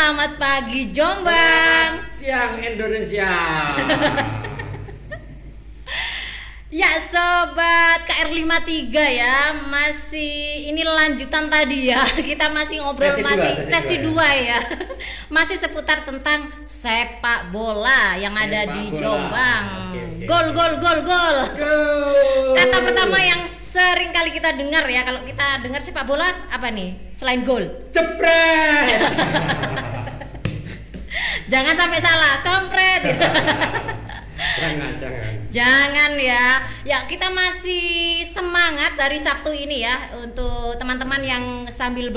Selamat pagi Jombang. Siang Indonesia. Ya sobat KR53 ya, masih ini lanjutan tadi ya. Kita masih ngobrol sesi 2 ya. Masih seputar tentang sepak bola yang ada di Jombang. Gol. Kata pertama yang sering kali kita dengar ya, kalau kita dengar sepak bola apa nih? Selain gol. Jepret. Jangan sampai salah, kompret. Jangan ya. Ya, kita masih semangat dari Sabtu ini ya untuk teman-teman yang sambil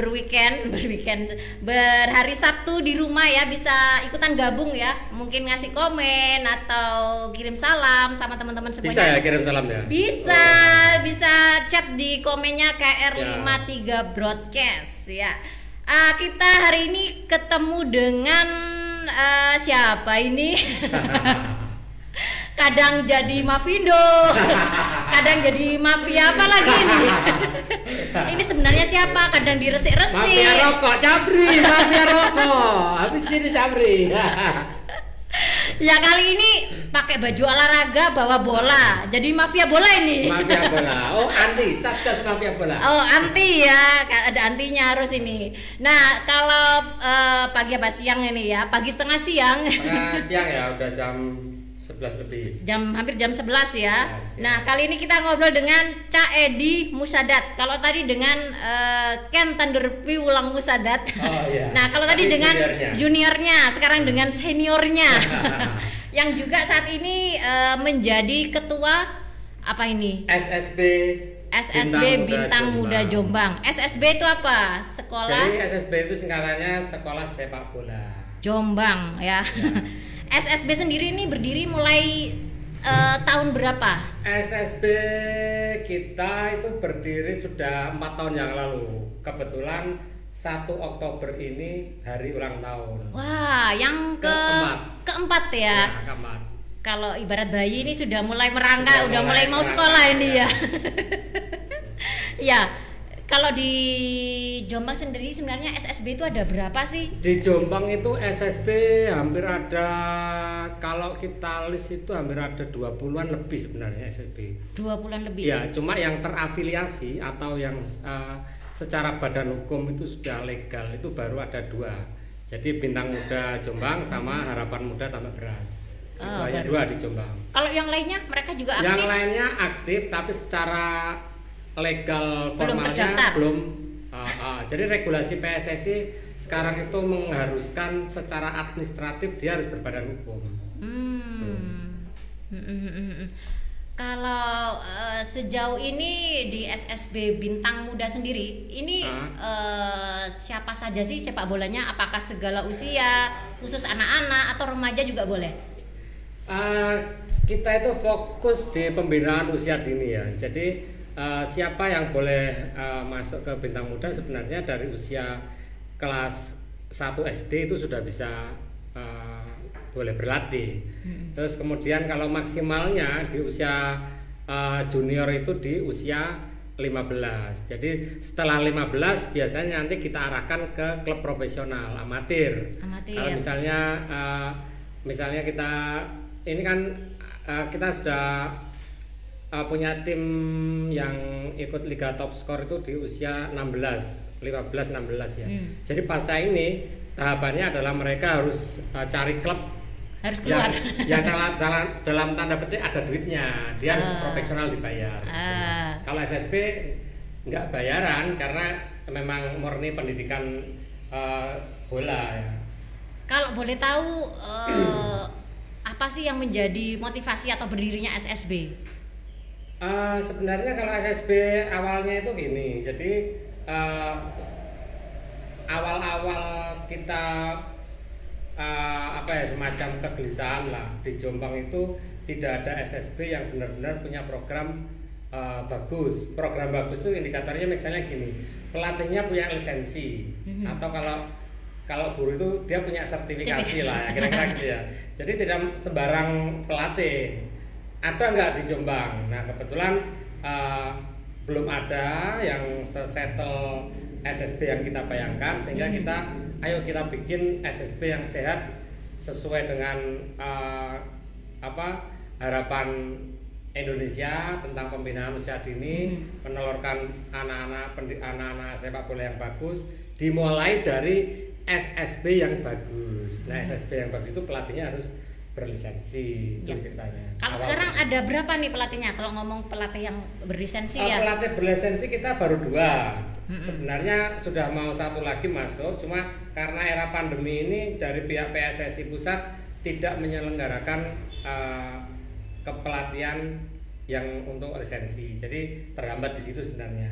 berhari Sabtu di rumah ya, bisa ikutan gabung ya. Mungkin ngasih komen atau kirim salam sama teman-teman semuanya. Bisa ya kirim salam ya? Bisa chat di komennya KR53 Broadcast ya. Kita hari ini ketemu dengan siapa ini? Kadang jadi Mavindo, kadang jadi mafia apa lagi ini? Ini sebenarnya siapa? Kadang diresik-resik. Mafia rokok, Cabri, mafia rokok. Habis ini Cabri. Ya kali ini pakai baju olahraga, bawa bola. Jadi mafia bola ini. Mafia bola. Oh, anti, satgas mafia bola. Oh, anti ya. Ada antinya harus ini. Nah, kalau pagi apa siang ini ya? Pagi setengah siang. Setengah siang ya, udah jam 11 lebih. Hampir jam 11 ya. Nah, kali ini kita ngobrol dengan Cak Edi Musadat. Kalau tadi dengan Ken Tandurpi Ulang Musadat. Oh, iya. Nah, kalau tadi dengan juniornya, sekarang dengan seniornya. Yang juga saat ini menjadi ketua apa ini? SSB Bintang Muda Jombang. SSB itu apa? Sekolah. Jadi SSB itu singkatannya Sekolah Sepak Bola Jombang ya. SSB sendiri ini berdiri mulai tahun berapa? SSB kita itu berdiri sudah 4 tahun yang lalu. Kebetulan 1 Oktober ini hari ulang tahun. Wah, yang keempat ya. Ya, keempat. Kalau ibarat bayi ini sudah mulai merangkak, udah mulai mau sekolah ini ya. Ya. Kalau di Jombang sendiri sebenarnya SSB itu ada berapa sih? Di Jombang itu SSB hampir ada, kalau kita list itu hampir ada 20-an lebih sebenarnya SSB. 20-an lebih? Ya, cuma yang terafiliasi atau yang secara badan hukum itu sudah legal itu baru ada 2. Jadi Bintang Muda Jombang sama Harapan Muda Tambak Beras. Itu hanya 2 di Jombang. Kalau yang lainnya mereka juga aktif? Yang lainnya aktif tapi secara legal formalnya belum. Jadi regulasi PSSI sekarang itu mengharuskan secara administratif dia harus berbadan hukum. Kalau sejauh ini di SSB Bintang Muda sendiri ini siapa saja sih sepak bolanya? Apakah segala usia, khusus anak-anak atau remaja juga boleh? Kita itu fokus di pembinaan usia dini ya. Jadi siapa yang boleh masuk ke Bintang Muda sebenarnya dari usia kelas 1 SD itu sudah bisa boleh berlatih. Terus kemudian kalau maksimalnya di usia junior itu di usia 15. Jadi setelah 15 biasanya nanti kita arahkan ke klub profesional amatir. Kalau misalnya kita ini kan kita sudah punya tim yang ikut Liga Top Skor itu di usia 15, 15-16 ya. Jadi fase ini tahapannya adalah mereka harus cari klub harus keluar yang dalam tanda petik ada duitnya, dia harus profesional dibayar. Kalau SSB nggak bayaran karena memang murni pendidikan bola ya. Kalau boleh tahu apa sih yang menjadi motivasi atau berdirinya SSB? Sebenarnya kalau SSB awalnya itu gini, jadi awal-awal kita semacam kegelisahan lah di Jombang itu tidak ada SSB yang benar-benar punya program bagus. Program bagus itu indikatornya misalnya gini, pelatihnya punya lisensi atau kalau guru itu dia punya sertifikasi lah ya, kira-kira gitu ya. Jadi tidak sembarang pelatih. Ada nggak di Jombang? Nah kebetulan belum ada yang settle SSB yang kita bayangkan sehingga kita ayo kita bikin SSB yang sehat sesuai dengan harapan Indonesia tentang pembinaan usia dini, menelurkan anak-anak sepak bola yang bagus, dimulai dari SSB yang bagus. Nah, SSB yang bagus itu pelatihnya harus berlisensi, itu ceritanya. Kalau sekarang ada berapa nih pelatihnya? Kalau ngomong pelatih yang berlisensi ya? Pelatih berlisensi kita baru 2. Sebenarnya sudah mau 1 lagi masuk, cuma karena era pandemi ini dari pihak PSSI pusat tidak menyelenggarakan kepelatihan yang untuk lisensi, jadi terhambat di situ sebenarnya.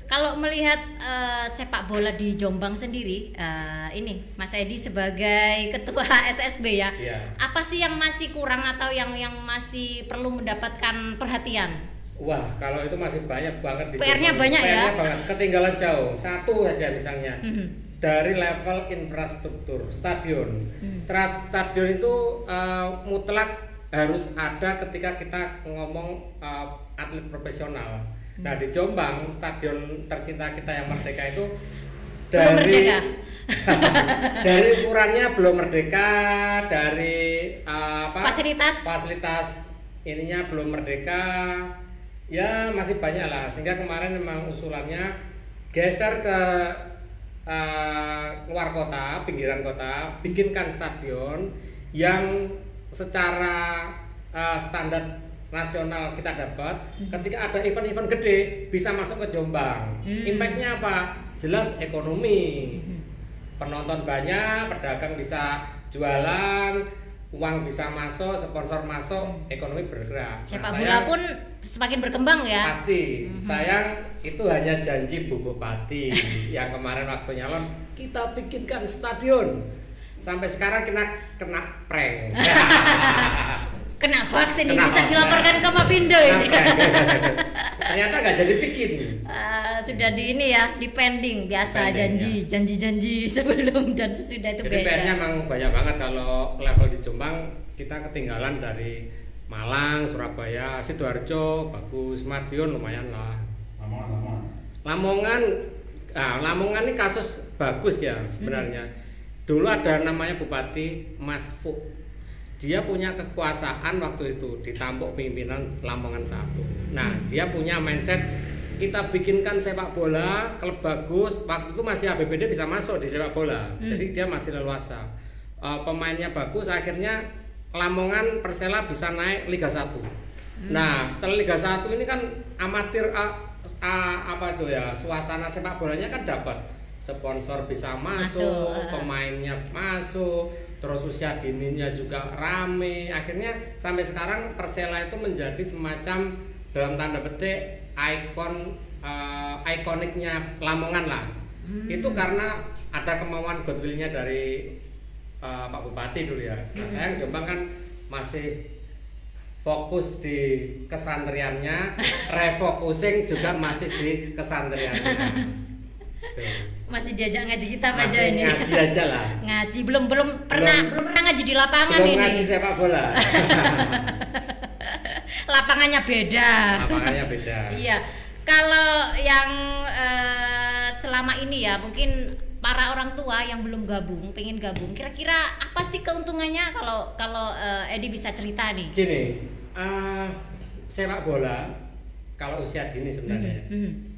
Kalau melihat sepak bola di Jombang sendiri, ini Mas Edi sebagai ketua SSB ya, apa sih yang masih kurang atau yang masih perlu mendapatkan perhatian? Wah, kalau itu masih banyak banget di PR-nya banyak ya. PR-nya banget, ketinggalan jauh. Satu aja misalnya. Dari level infrastruktur stadion. Stadion itu mutlak harus ada ketika kita ngomong atlet profesional. Nah, di Jombang stadion tercinta kita yang Merdeka itu dari dari ukurannya belum merdeka, dari fasilitas ininya belum merdeka, ya masih banyak lah. Sehingga kemarin memang usulannya geser ke luar kota, pinggiran kota, bikinkan stadion yang secara standar nasional kita dapat. Ketika ada event-event gede bisa masuk ke Jombang. Impactnya apa? Jelas ekonomi. Penonton banyak, pedagang bisa jualan, uang bisa masuk, sponsor masuk, ekonomi bergerak. Sepak bola pun semakin berkembang ya. Pasti. Sayang itu hanya janji Bu Bupati yang kemarin waktu nyalon kita bikinkan stadion. Sampai sekarang kena prank. Kena hoax ini, bisa dilaporkan ke Mavindo ini. Ternyata nggak jadi bikin. Sudah di ini ya, di pending biasa, janji sebelum dan sesudah itu. Jadi beda. PR-nya memang banyak banget. Kalau level di Jombang kita ketinggalan dari Malang, Surabaya, Sidoarjo bagus, Madiun lumayan lah. Lamongan ini kasus bagus ya sebenarnya. Dulu ada namanya Bupati Mas Fuk. Dia punya kekuasaan waktu itu ditampuk pimpinan Lamongan 1. Nah, dia punya mindset kita bikinkan sepak bola klub bagus. Waktu itu masih ABBD bisa masuk di sepak bola. Jadi dia masih leluasa. Pemainnya bagus, akhirnya Lamongan Persela bisa naik Liga 1. Nah, setelah Liga 1 ini kan amatir suasana sepak bolanya kan dapat. Sponsor bisa masuk, pemainnya masuk, terus usia dininya juga rame. Akhirnya sampai sekarang Persela itu menjadi semacam dalam tanda petik ikoniknya Lamongan lah. Itu karena ada kemauan goodwill-nya dari Pak Bupati dulu ya. Nah, sayang Jombang kan masih fokus di kesantриannya, refocusing juga masih di kesantриannya. Masih diajak ngaji kita aja ini. Ngaji aja lah. Ngaji belum pernah ngaji di lapangan belum ini. Belum ngaji sepak bola. Lapangannya beda. Iya. Kalau yang selama ini ya mungkin para orang tua yang belum gabung, pengen gabung, kira-kira apa sih keuntungannya kalau Edi bisa cerita nih? Gini, sepak bola kalau usia dini sebenarnya.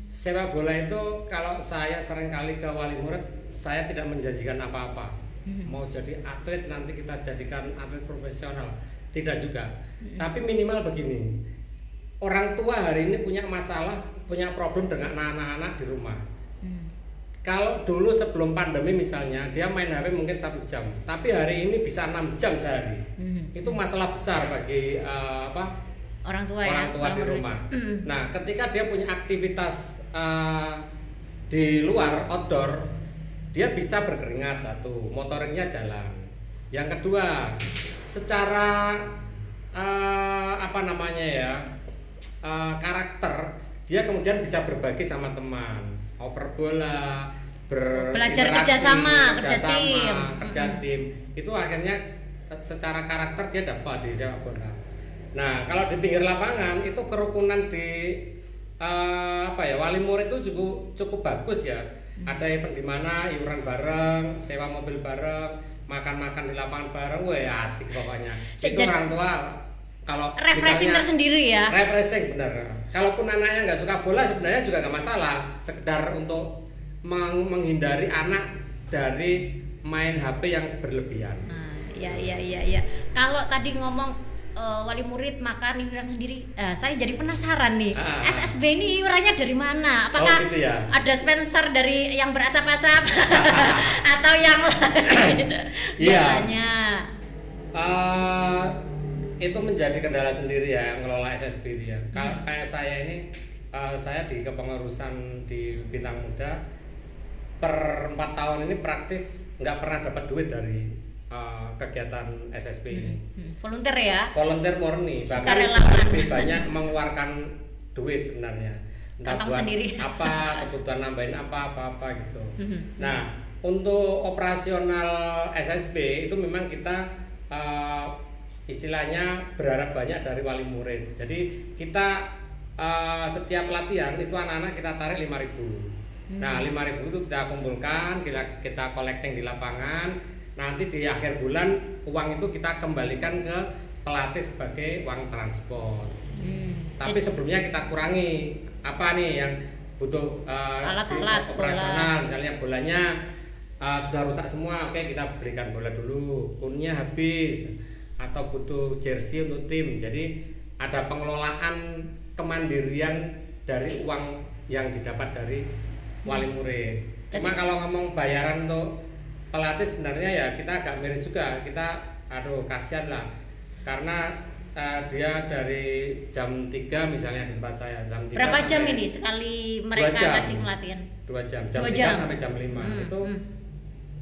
Sepak bola itu kalau saya seringkali ke wali murid, saya tidak menjanjikan apa-apa. Mau jadi atlet nanti kita jadikan atlet profesional, tidak juga. Tapi minimal begini, orang tua hari ini punya masalah, punya problem dengan anak-anak di rumah. Kalau dulu sebelum pandemi misalnya dia main HP mungkin 1 jam, tapi hari ini bisa 6 jam sehari. Itu masalah besar bagi orang tua di rumah. Nah, ketika dia punya aktivitas di luar outdoor, dia bisa berkeringat, satu, motoriknya jalan. Yang kedua, secara karakter, dia kemudian bisa berbagi sama teman, oper bola, belajar kerja tim. Itu akhirnya secara karakter dia dapat di sepak bola. Nah, kalau di pinggir lapangan itu kerukunan di wali murid itu cukup bagus ya. Ada event di mana iuran bareng, sewa mobil bareng, makan-makan di lapangan bareng, wah asik pokoknya. Itu orang tua kalau refreshing tersendiri ya. Refreshing benar. Kalaupun anaknya nggak suka bola sebenarnya juga nggak masalah, sekedar untuk menghindari anak dari main HP yang berlebihan. Iya. Kalau tadi ngomong wali murid makan iuran sendiri, saya jadi penasaran nih. SSB ini iurannya dari mana? Apakah gitu ya? ada sponsor dari yang berasap-asap atau yang lain? Biasanya. Itu menjadi kendala sendiri ya ngelola SSB itu ya. Kayak saya ini, saya di kepengurusan di Bintang Muda per 4 tahun ini praktis nggak pernah dapat duit dari kegiatan SSB ini. Volunteer ya? Volunteer murni, bahkan lebih banyak mengeluarkan duit sebenarnya. Entah kantong buat sendiri. apa, kebutuhan nambahin apa gitu. Nah, untuk operasional SSB itu memang kita istilahnya berharap banyak dari wali murid. Jadi kita setiap latihan itu anak-anak kita tarik 5.000. Nah, 5.000 itu kita kumpulkan, kita collecting di lapangan. Nanti di akhir bulan uang itu kita kembalikan ke pelatih sebagai uang transport. Tapi sebelumnya kita kurangi apa nih yang butuh alat-alat operasional, misalnya bolanya sudah rusak semua, oke kita belikan bola dulu, kunnya habis atau butuh jersey untuk tim. Jadi ada pengelolaan kemandirian dari uang yang didapat dari wali murid. Cuma kalau ngomong bayaran untuk pelatih sebenarnya ya kita agak miris juga. Kita kasihan lah karena dia dari jam 3 misalnya di tempat saya jam 3. Berapa jam ini sekali mereka kasih pelatihan? 2 jam. Jam 3 sampai jam 5. Itu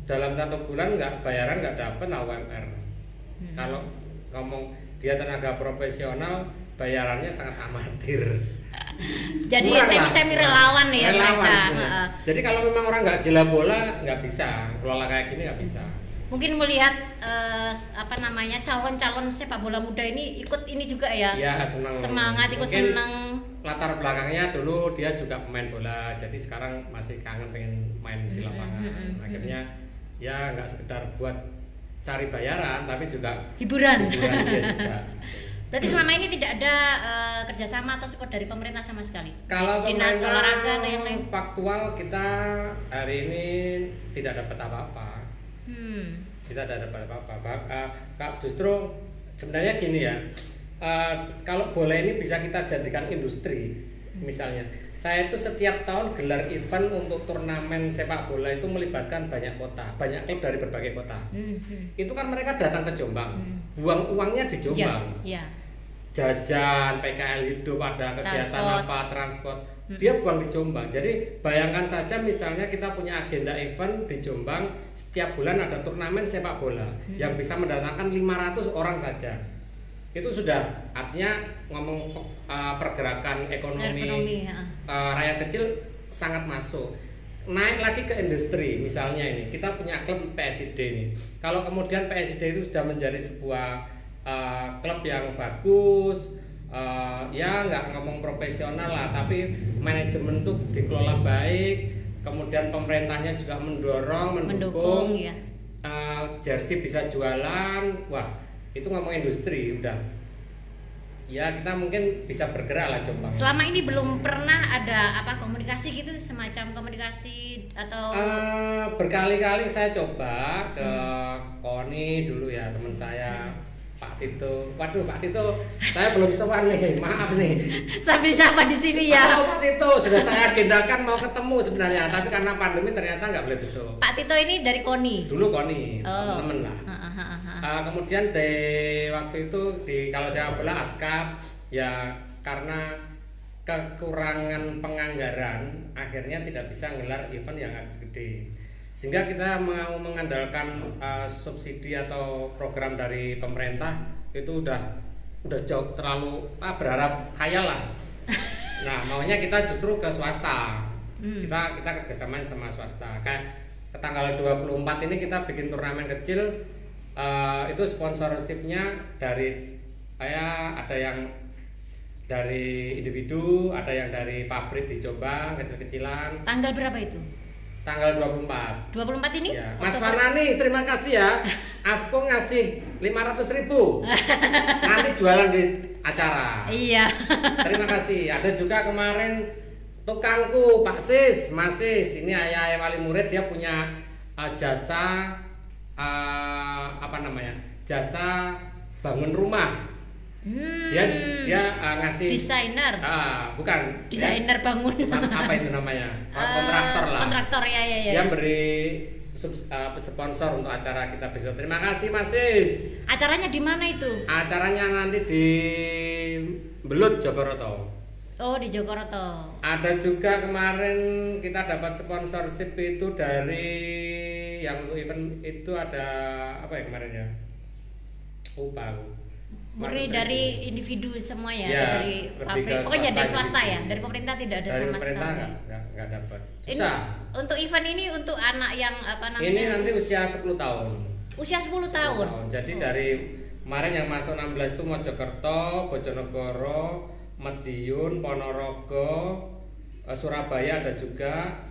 dalam 1 bulan bayaran nggak dapat UMR. Kalau ngomong dia tenaga profesional, bayarannya sangat amatir. Jadi semi relawan ya mereka. Jadi kalau memang orang nggak gila bola, nggak bisa kelola kayak gini, nggak bisa. Mungkin melihat calon-calon sepak bola muda ini ikut ini juga ya. Ya senang. Semangat ikut mungkin senang. Latar belakangnya dulu dia juga pemain bola, jadi sekarang masih kangen pengen main di lapangan. Akhirnya ya nggak sekedar buat cari bayaran tapi juga hiburan dia juga. Berarti selama ini tidak ada kerjasama atau support dari pemerintah sama sekali? Kalau dinas olahraga atau yang lain? Faktual kita hari ini tidak dapat apa-apa. Kita tidak dapat apa-apa. Justru sebenarnya gini ya, kalau bola ini bisa kita jadikan industri. Misalnya saya itu setiap tahun gelar event untuk turnamen sepak bola itu melibatkan banyak kota, banyak klub dari berbagai kota. Itu kan mereka datang ke Jombang, buang uangnya di Jombang. Jajan, PKL hidup, ada kegiatan transport, dia buang di Jombang. Jadi bayangkan saja misalnya kita punya agenda event di Jombang, setiap bulan ada turnamen sepak bola yang bisa mendatangkan 500 orang saja. Itu sudah artinya ngomong pergerakan ekonomi rakyat kecil sangat masuk. Naik lagi ke industri, misalnya ini kita punya klub PSID ini. Kalau kemudian PSID itu sudah menjadi sebuah klub yang bagus, ya nggak ngomong profesional lah, tapi manajemen tuh dikelola baik, kemudian pemerintahnya juga mendukung ya. Jersey bisa jualan, wah itu ngomong industri udah. Ya kita mungkin bisa bergerak lah Jombang. Selama ini belum pernah ada komunikasi gitu, semacam komunikasi atau berkali-kali saya coba ke Koni dulu ya, teman saya Pak Tito. Waduh Pak Tito, saya belum sowan nih, maaf nih. Sambil capek di sini ya. Pak Tito sudah saya agendakan mau ketemu sebenarnya, tapi karena pandemi ternyata nggak boleh besok. Pak Tito ini dari Koni. Dulu Koni, temen lah. Kemudian di waktu itu kalau saya bola Askap ya karena kekurangan penganggaran akhirnya tidak bisa ngelar event yang agak gede, sehingga kita mau mengandalkan subsidi atau program dari pemerintah itu udah jauh terlalu berharap khayal lah. Nah maunya kita justru ke swasta. Kita kerjasama sama swasta. Kayak ke tanggal 24 ini kita bikin turnamen kecil. Itu sponsorshipnya dari ada yang dari individu, ada yang dari pabrik di Jombang kecil-kecilan. Tanggal berapa itu? Tanggal 24. 24 ini? Ya. Mas Farnani, terima kasih ya. Aku ngasih 500.000. Nanti jualan di acara. Iya. Terima kasih. Ada juga kemarin tukangku Pak Sis, Mas Sis. Ini ayah wali murid, dia punya jasa apa namanya? Jasa bangun rumah. Dia ngasih desainer. Bukan. Desainer bangun. Apa itu namanya? Kontraktor lah. Kontraktor ya. Dia beri sponsor untuk acara kita besok. Terima kasih Mas Sis. Acaranya di mana itu? Acaranya nanti di Belut, Jogoroto. Oh, di Jogoroto. Ada juga kemarin kita dapat sponsorship itu dari yang untuk event itu ada apa ya kemarin ya? Lupa aku. Murni dari individu semua ya, dari pabrik. Pokoknya dari swasta ya, dari pemerintah tidak ada dari sama sekali. Nggak dapat. Ini untuk event ini untuk anak yang apa namanya? Ini nanti usia 10 tahun. Usia 10 tahun. Jadi dari kemarin yang masuk 16 itu Mojokerto, Bojonegoro, Madiun, Ponorogo, Surabaya ada juga,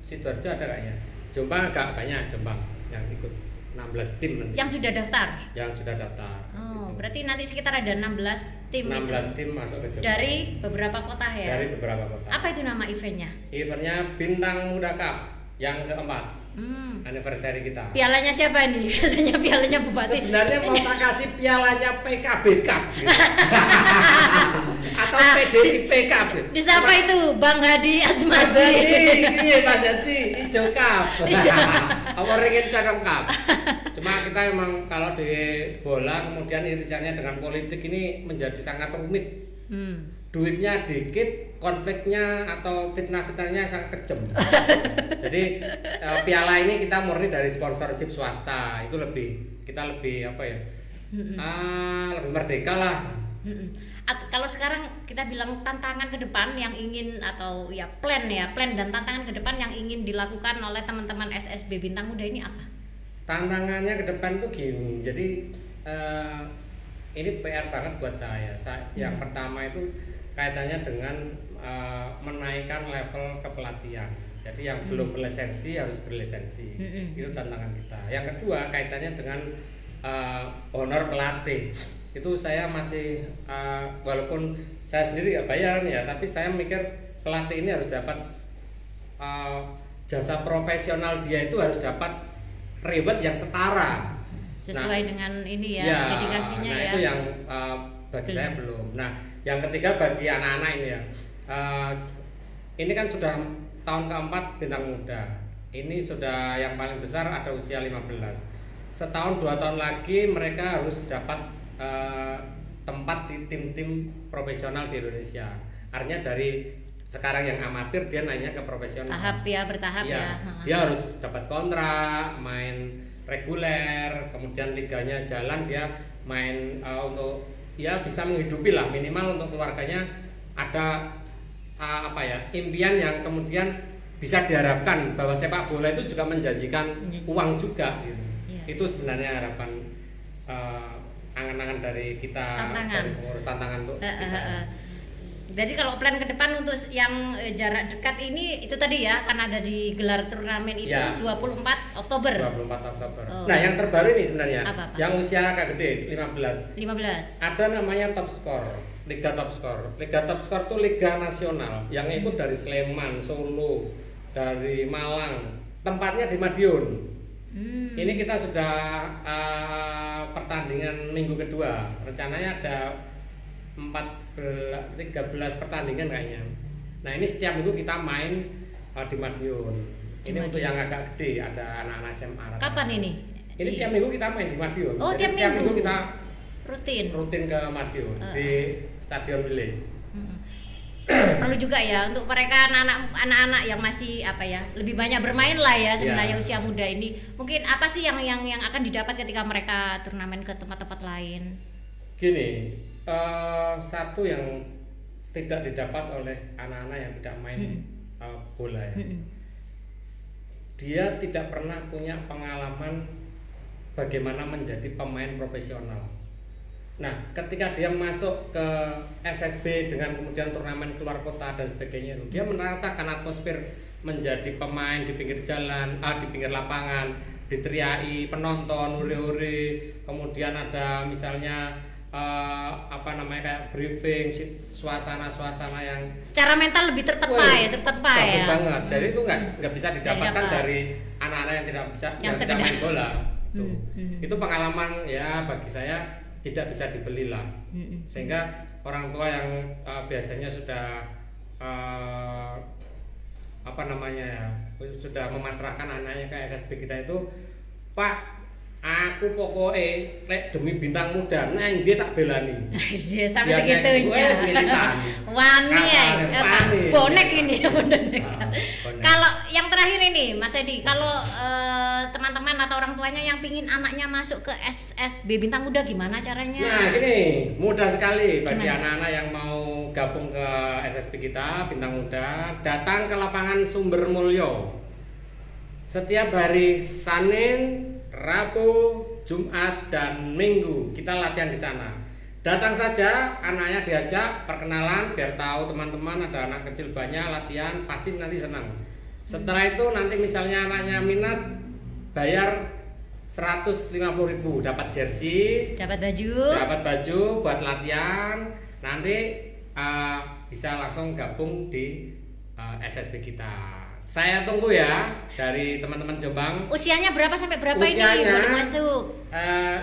Sidoarjo ada kayaknya. Jombang agak banyak Jombang yang ikut. 16 tim nanti. Yang sudah daftar? Yang sudah daftar. Oh, gitu. Berarti nanti sekitar ada 16 tim 16 itu. Tim masuk ke Jombang. Dari beberapa kota ya? Dari beberapa kota. Apa itu nama eventnya? Eventnya Bintang Muda Cup yang keempat. Anniversary kita. Pialanya siapa ini? Biasanya pialanya Bupati. Sebenarnya mau tak kasih pialanya PKB Cup. Atau PDIP Cup. Di siapa itu? Bang Hadi Atmasi. Mas Hadi, iya Mas Hadi, Ijo Cup. Apa ringin Cakang Cup. Cuma kita memang kalau di bola kemudian irisannya dengan politik ini menjadi sangat rumit. Duitnya dikit, konfliknya atau fitnah-fitnahnya sangat kejam. Jadi piala ini kita murni dari sponsorship swasta. Itu kita lebih apa ya? Lebih merdeka lah. Kalau sekarang kita bilang tantangan ke depan yang ingin atau ya plan dan tantangan ke depan yang ingin dilakukan oleh teman-teman SSB Bintang Muda ini apa? Tantangannya ke depan tuh gini. Jadi ini PR banget buat saya. Yang pertama itu kaitannya dengan menaikkan level kepelatihan. Jadi yang belum berlisensi harus berlisensi. Itu tantangan kita. Yang kedua kaitannya dengan honor pelatih. Itu saya masih walaupun saya sendiri nggak bayar ya, tapi saya mikir pelatih ini harus dapat jasa profesional, dia itu harus dapat reward yang setara sesuai dengan ini ya, dedikasinya ya. Itu yang bagi saya belum. Nah, yang ketiga bagi anak-anak ini ya, ini kan sudah tahun keempat Bintang Muda. Ini sudah yang paling besar ada usia 15. Setahun 2 tahun lagi mereka harus dapat tempat di tim-tim profesional di Indonesia. Artinya dari sekarang yang amatir dia naiknya ke profesional. Bertahap ya. Dia harus dapat kontrak, main reguler, kemudian liganya jalan, dia main untuk ya bisa menghidupi lah, minimal untuk keluarganya ada impian yang kemudian bisa diharapkan bahwa sepak bola itu juga menjanjikan uang juga gitu. Itu sebenarnya harapan angan-angan dari kita, dari pengurus tantangan untuk kita. Jadi kalau plan ke depan untuk yang jarak dekat ini itu tadi ya, kan ada di gelar turnamen itu 24 Oktober. 24 Oktober. Nah, yang terbaru ini sebenarnya yang usia agak gede, 15. Ada namanya Top Score, Liga Top Score. Liga Top Score itu liga nasional yang ikut dari Sleman, Solo, dari Malang. Tempatnya di Madiun. Ini kita sudah pertandingan minggu kedua. Rencananya ada 13 pertandingan kayaknya. Nah, ini setiap minggu kita main di Madiun. Ini untuk yang agak gede, ada anak-anak SMA. Kapan ini? Ini tiap minggu kita main di Madiun. Oh, jadi setiap minggu kita rutin ke Madiun di Stadion Wilis. Perlu juga ya untuk mereka anak-anak yang masih lebih banyak bermain lah ya sebenarnya usia muda ini. Mungkin apa sih yang akan didapat ketika mereka turnamen ke tempat-tempat lain? Gini, satu yang tidak didapat oleh anak-anak yang tidak main bola ya. Dia tidak pernah punya pengalaman bagaimana menjadi pemain profesional. Nah, ketika dia masuk ke SSB dengan kemudian turnamen keluar kota dan sebagainya, dia merasakan atmosfer menjadi pemain di pinggir jalan, di pinggir lapangan, diteriaki penonton, hore-hore, kemudian ada misalnya kayak briefing, suasana yang secara mental lebih tertepa ya. Bagus banget. Jadi itu nggak bisa didapatkan dari anak-anak yang tidak bisa yang tidak main bola. Itu pengalaman ya bagi saya tidak bisa dibeli lah, sehingga orang tua yang biasanya sudah sudah memasrahkan anaknya ke SSB kita itu, Pak, aku pokoknya lek demi bintang muda, nang dia tak belani. Sampai segitunya. Wani ya, bonek ini. Kalau yang terakhir ini, Mas Edi, kalau teman-teman atau orang tuanya yang pingin anaknya masuk ke SSB Bintang Muda gimana caranya? Nah, gini, mudah sekali bagi anak-anak yang mau gabung ke SSB kita Bintang Muda, datang ke lapangan Sumber Mulyo. Setiap hari Senin, Rabu, Jumat, dan Minggu kita latihan di sana. Datang saja, anaknya diajak perkenalan biar tahu teman-teman, ada anak kecil banyak, latihan pasti nanti senang. Setelah itu nanti misalnya anaknya minat, bayar 150.000, dapat jersey, dapat baju buat latihan. Nanti bisa langsung gabung di SSB kita. Saya tunggu ya dari teman-teman Jombang. Usianya berapa sampai berapa ini baru masuk?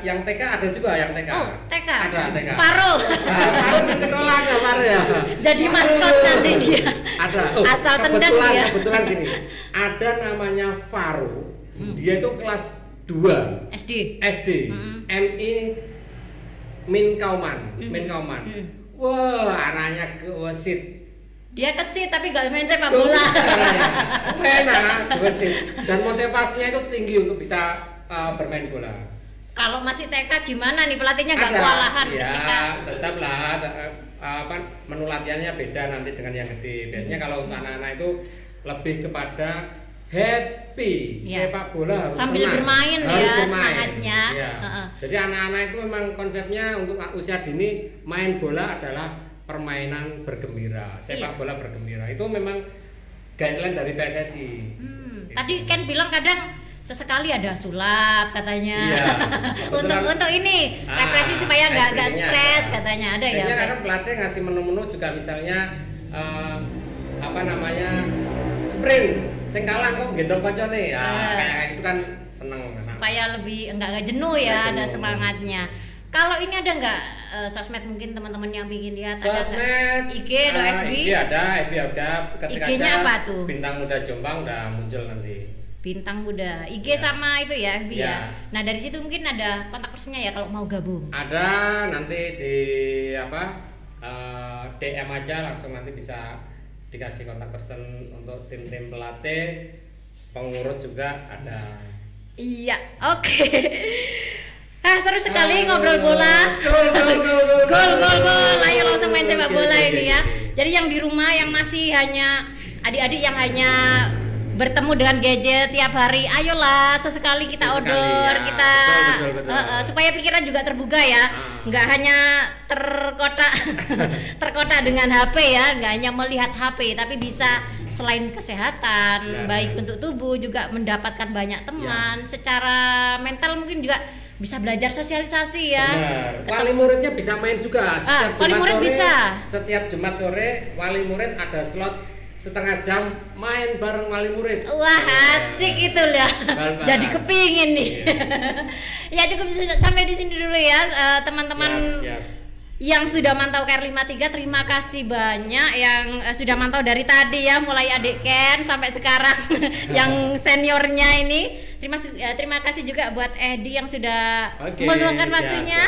Yang TK ada juga yang TK. Oh, TK. Ada TK. Faro. Faro di sekolah ada Faro ya. Jadi maskot nanti dia. Ada. Asal tendang dia. Kebetulan gini. Ada namanya Faro. Dia itu kelas 2 SD. MI Min Kauman. Wah, anaknya gesit. Dia kesit tapi gak main sepak bola. Enak, gesit. Dan motivasinya itu tinggi untuk bisa bermain bola. Kalau masih TK gimana nih, pelatihnya nggak kewalahan ya, ketika? Tetaplah menu latihannya beda nanti dengan yang gede. Biasanya kalau anak-anak itu lebih kepada happy, sepak bola harus sambil senang, bermain ya semangatnya. Ya. Jadi anak-anak itu memang konsepnya untuk usia dini main bola adalah permainan bergembira, sepak bola bergembira. Itu memang guideline dari PSSI. Gitu. Tadi Ken bilang kadang sesekali ada sulap katanya. Iya. untuk ini refreshing supaya nggak stres katanya ada ya. Karena pelatih ngasih menu-menu juga misalnya sprint, sing kalah kok gendong koncone. Kayak gitu kan seneng. Supaya lebih enggak jenuh ya, ada semangatnya. Kalau ini ada nggak sosmed mungkin teman-teman yang bikin lihat sosmed, ada IG atau FB? IG ada. Ketika IG-nya apa tuh? Bintang Muda Jombang udah muncul nanti. Bintang Muda, IG sama itu ya FB ya. Nah dari situ mungkin ada kontak personnya ya kalau mau gabung. Ada nanti di DM aja langsung nanti bisa dikasih kontak person untuk tim-tim pelatih, pengurus juga ada. Iya, oke. Seru sekali ngobrol bola. Gol. Ayo langsung main sepak bola ini ya. Jadi yang di rumah yang masih hanya adik-adik yang hanya bertemu dengan gadget tiap hari, ayolah sesekali kita outdoor, kita betul. Supaya pikiran juga terbuka ya, nggak hanya terkotak dengan HP ya, nggak hanya melihat HP, tapi bisa selain kesehatan baik untuk tubuh juga mendapatkan banyak teman, secara mental mungkin juga bisa belajar sosialisasi ya. Wali muridnya bisa main juga. Setiap Jumat sore wali murid ada slot setengah jam main bareng wali murid. Wah asik itu lah. Jadi kepingin nih. Ya cukup sampai di sini dulu ya teman-teman yang sudah mantau KR53. Terima kasih banyak yang sudah mantau dari tadi ya, mulai adik Ken sampai sekarang yang seniornya ini. Terima kasih juga buat Edi yang sudah meluangkan waktunya.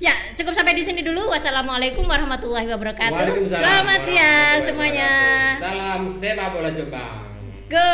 Ya, cukup sampai di sini dulu. Wassalamualaikum warahmatullahi wabarakatuh. Selamat siang semuanya. Salam sepak bola Jombang. Go.